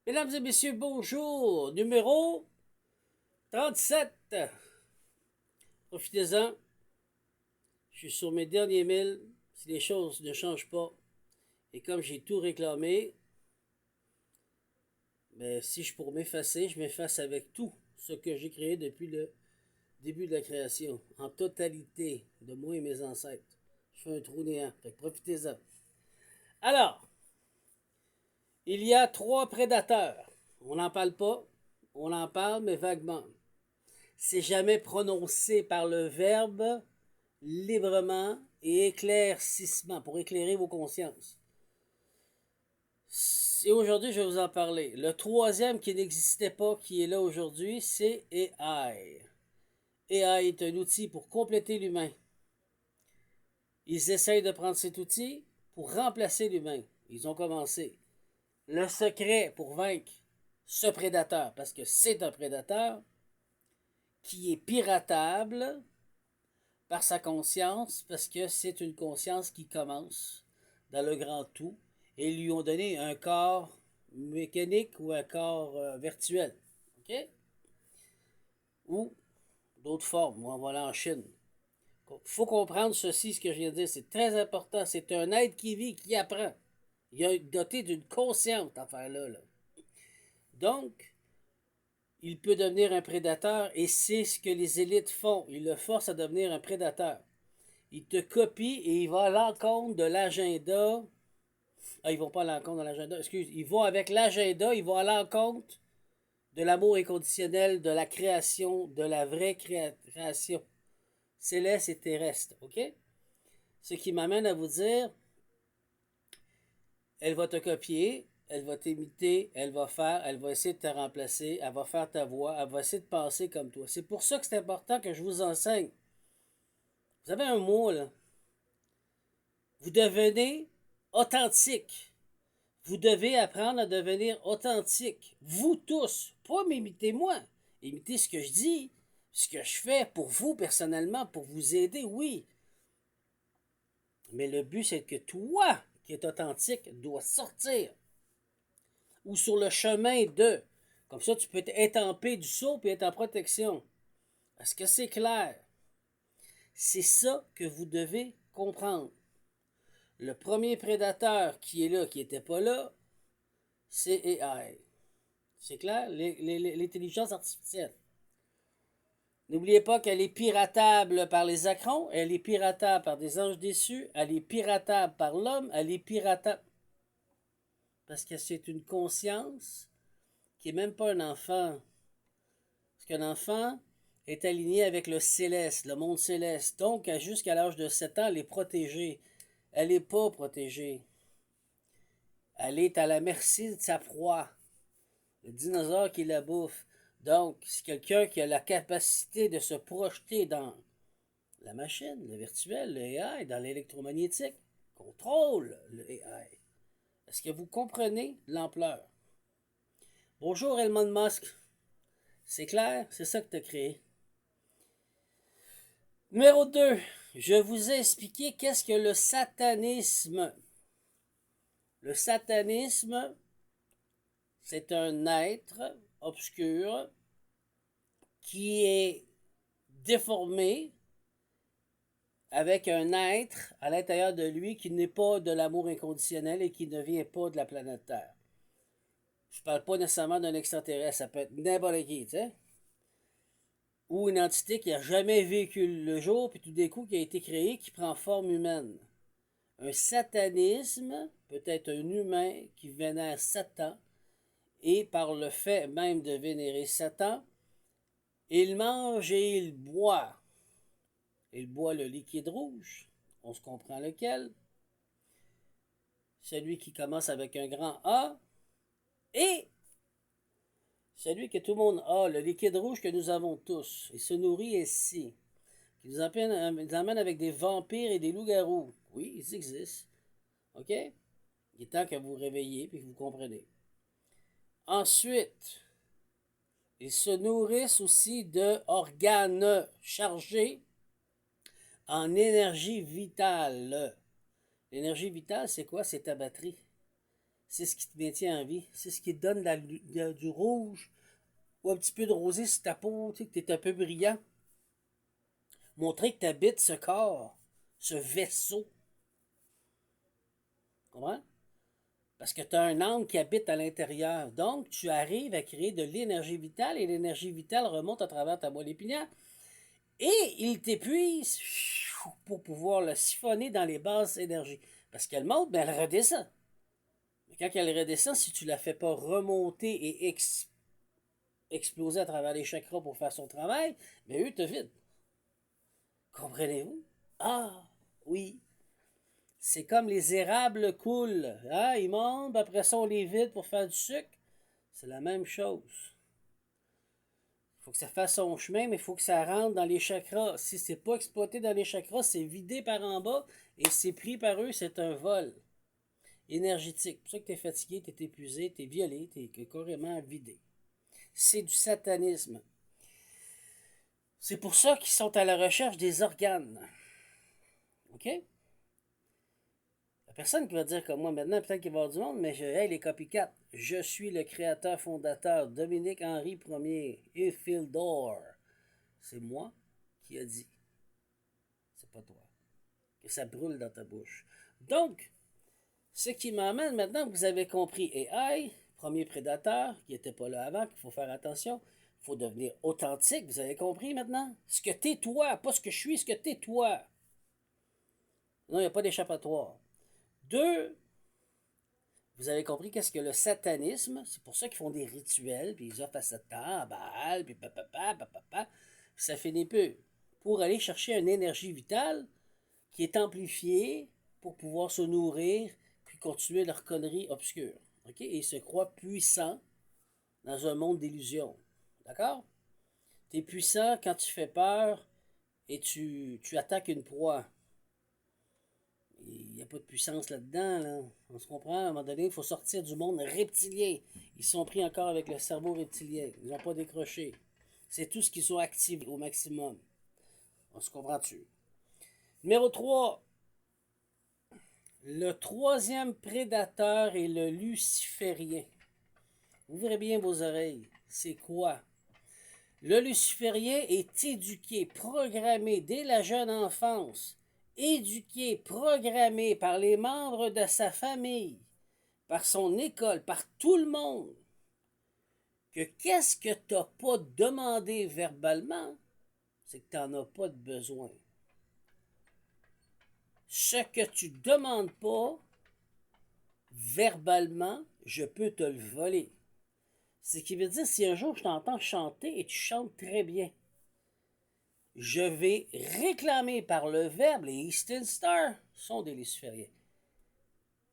Mesdames et messieurs, bonjour. Numéro 37. Profitez-en. Je suis sur mes derniers milles. Si les choses ne changent pas, et comme j'ai tout réclamé, mais si je pour m'effacer, je m'efface avec tout ce que j'ai créé depuis le début de la création, en totalité, de moi et mes ancêtres. Je fais un trou néant. Fait que profitez-en. Alors, il y a trois prédateurs. On n'en parle pas. On en parle, mais vaguement. C'est jamais prononcé par le verbe librement et éclaircissement pour éclairer vos consciences. Et aujourd'hui, je vais vous en parler. Le troisième qui n'existait pas, qui est là aujourd'hui, c'est AI. AI est un outil pour compléter l'humain. Ils essayent de prendre cet outil pour remplacer l'humain. Ils ont commencé. Le secret pour vaincre ce prédateur, parce que c'est un prédateur qui est piratable par sa conscience, parce que c'est une conscience qui commence dans le grand tout, et ils lui ont donné un corps mécanique ou un corps virtuel. OK? Ou d'autres formes, on va aller en Chine. Il faut comprendre ceci, ce que je viens de dire, c'est très important. C'est un être qui vit, qui apprend. Il est doté d'une conscience, cette affaire-là. Là. Donc, il peut devenir un prédateur, et c'est ce que les élites font. Ils le forcent à devenir un prédateur. Il te copie et il va à l'encontre de l'agenda. Ah, ils vont pas à l'encontre de l'agenda, excuse. Ils vont avec l'agenda, ils vont à l'encontre de l'amour inconditionnel, de la création, de la vraie création céleste et terrestre. OK? Ce qui m'amène à vous dire, elle va te copier, elle va t'imiter, elle va essayer de te remplacer, elle va faire ta voix, elle va essayer de penser comme toi. C'est pour ça que c'est important que je vous enseigne. Vous avez un mot, là. Vous devenez authentique. Vous devez apprendre à devenir authentique. Vous tous. Pas m'imiter moi. Imitez ce que je dis, ce que je fais pour vous personnellement, pour vous aider, oui. Mais le but, c'est que toi, qui es authentique, dois sortir. Ou sur le chemin de. Comme ça, tu peux étamper du saut et être en protection. Est-ce que c'est clair? C'est ça que vous devez comprendre. Le premier prédateur qui est là, qui n'était pas là, c'est AI. C'est clair? L'intelligence artificielle. N'oubliez pas qu'elle est piratable par les acrons, elle est piratable par des anges déçus, elle est piratable par l'homme, elle est piratable parce que c'est une conscience qui n'est même pas un enfant. Parce qu'un enfant est aligné avec le céleste, le monde céleste. Donc, jusqu'à l'âge de 7 ans, elle est protégée. Elle n'est pas protégée. Elle est à la merci de sa proie, le dinosaure qui la bouffe. Donc, c'est quelqu'un qui a la capacité de se projeter dans la machine, le virtuel, le AI, dans l'électromagnétique, contrôle le AI. Est-ce que vous comprenez l'ampleur? Bonjour Elon Musk. C'est clair? C'est ça que tu as créé. Numéro 2. Je vous ai expliqué qu'est-ce que le satanisme. Le satanisme, c'est un être obscur qui est déformé avec un être à l'intérieur de lui qui n'est pas de l'amour inconditionnel et qui ne vient pas de la planète Terre. Je parle pas nécessairement d'un extraterrestre, ça peut être n'importe qui, tu sais. Ou une entité qui a jamais vécu le jour, puis tout d'un coup qui a été créée, qui prend forme humaine. Un satanisme peut être un humain qui vénère Satan, et par le fait même de vénérer Satan, il mange et il boit. Il boit le liquide rouge, on se comprend lequel, celui qui commence avec un grand A, et celui que tout le monde a, le liquide rouge que nous avons tous. Il se nourrit ainsi. Il nous emmène avec des vampires et des loups-garous. Oui, ils existent. OK? Il est temps que vous vous réveillez et que vous compreniez. Ensuite, ils se nourrissent aussi d'organes chargés en énergie vitale. L'énergie vitale, c'est quoi? C'est ta batterie. C'est ce qui te maintient en vie. C'est ce qui te donne du rouge ou un petit peu de rosé sur ta peau, tu sais, que tu es un peu brillant. Montrer que tu habites ce corps, ce vaisseau. Tu comprends? Parce que tu as un âme qui habite à l'intérieur. Donc, tu arrives à créer de l'énergie vitale et l'énergie vitale remonte à travers ta moelle épinière. Et il t'épuise pour pouvoir le siphonner dans les basses énergies. Parce qu'elle monte, mais elle redescend. Mais quand elle redescend, si tu ne la fais pas remonter et exploser à travers les chakras pour faire son travail, mais eux te vident. Comprenez-vous? Ah, oui. C'est comme les érables coulent. Ah, ils montent, après ça, on les vide pour faire du sucre. C'est la même chose. Il faut que ça fasse son chemin, mais il faut que ça rentre dans les chakras. Si c'est pas exploité dans les chakras, c'est vidé par en bas et c'est pris par eux, c'est un vol énergétique. C'est pour ça que tu es fatigué, tu es épuisé, tu es violé, tu es carrément vidé. C'est du satanisme. C'est pour ça qu'ils sont à la recherche des organes. OK? La personne qui va dire comme moi maintenant, peut-être qu'il va y avoir du monde, mais hey, les copycats, je suis le créateur fondateur, Dominique-Henri Ier, Isildur. C'est moi qui a dit. C'est pas toi. Que ça brûle dans ta bouche. Donc, ce qui m'emmène maintenant que vous avez compris AI, premier prédateur, qui n'était pas là avant, qu'il faut faire attention. Il faut devenir authentique, vous avez compris maintenant? Ce que t'es toi, pas ce que je suis, ce que t'es toi. Non, il n'y a pas d'échappatoire. Deux, vous avez compris qu'est-ce que le satanisme, c'est pour ça qu'ils font des rituels, puis ils offrent à Satan, à Baal, puis papa, ça finit peu. Pour aller chercher une énergie vitale qui est amplifiée pour pouvoir se nourrir, puis continuer leur connerie obscure. OK? Et ils se croient puissants dans un monde d'illusions. D'accord? Tu es puissant quand tu fais peur et tu attaques une proie. Il n'y a pas de puissance là-dedans. Là. On se comprend, à un moment donné, il faut sortir du monde reptilien. Ils sont pris encore avec le cerveau reptilien. Ils n'ont pas décroché. C'est tout ce qu'ils ont activé au maximum. On se comprend dessus. Numéro 3. Le troisième prédateur est le luciférien. Ouvrez bien vos oreilles. C'est quoi? Le luciférien est éduqué, programmé dès la jeune enfance, éduqué, programmé par les membres de sa famille, par son école, par tout le monde, que qu'est-ce que tu n'as pas demandé verbalement, c'est que tu n'en as pas de besoin. Ce que tu ne demandes pas verbalement, je peux te le voler. Ce qui veut dire, si un jour je t'entends chanter et tu chantes très bien, je vais réclamer par le verbe, les Eastern Stars sont des lucifériens,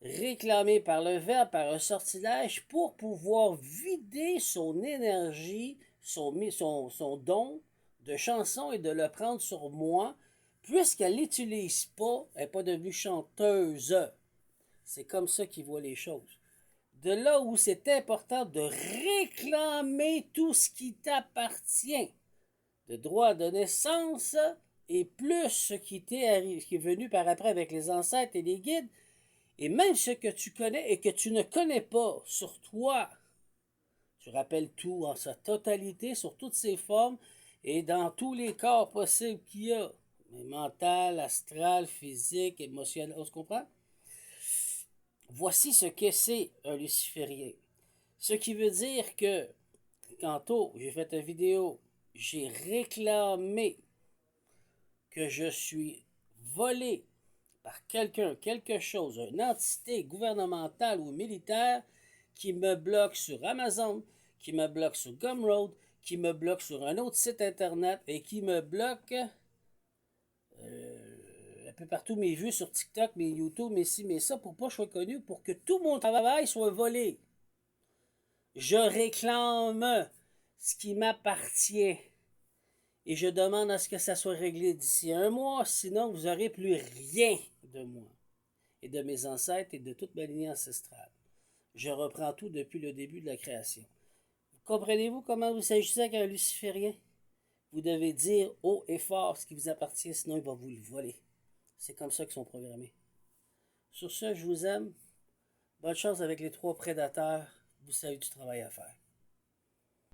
réclamer par le verbe, par un sortilège, pour pouvoir vider son énergie, son don de chanson et de le prendre sur moi, puisqu'elle ne l'utilise pas, elle n'est pas devenue chanteuse. C'est comme ça qu'ils voient les choses. De là où c'est important de réclamer tout ce qui t'appartient, de droit de naissance et plus ce qui est venu par après avec les ancêtres et les guides, et même ce que tu connais et que tu ne connais pas sur toi. Tu rappelles tout en sa totalité, sur toutes ses formes et dans tous les corps possibles qu'il y a. Mental, astral, physique, émotionnel, on se comprend? Voici ce que c'est un luciférien. Ce qui veut dire que, tantôt, j'ai fait une vidéo, j'ai réclamé que je suis volé par quelqu'un, quelque chose, une entité gouvernementale ou militaire qui me bloque sur Amazon, qui me bloque sur Gumroad, qui me bloque sur un autre site internet et qui me bloque un peu partout mes vues sur TikTok, mes YouTube, mes ci, mes ça, pour pas que je sois connu, pour que tout mon travail soit volé. Je réclame ce qui m'appartient. Et je demande à ce que ça soit réglé d'ici un mois, sinon vous n'aurez plus rien de moi et de mes ancêtres et de toute ma lignée ancestrale. Je reprends tout depuis le début de la création. Comprenez-vous comment vous s'agissez avec un luciférien? Vous devez dire haut et fort ce qui vous appartient, sinon il va vous le voler. C'est comme ça qu'ils sont programmés. Sur ce, je vous aime. Bonne chance avec les trois prédateurs. Vous savez du travail à faire.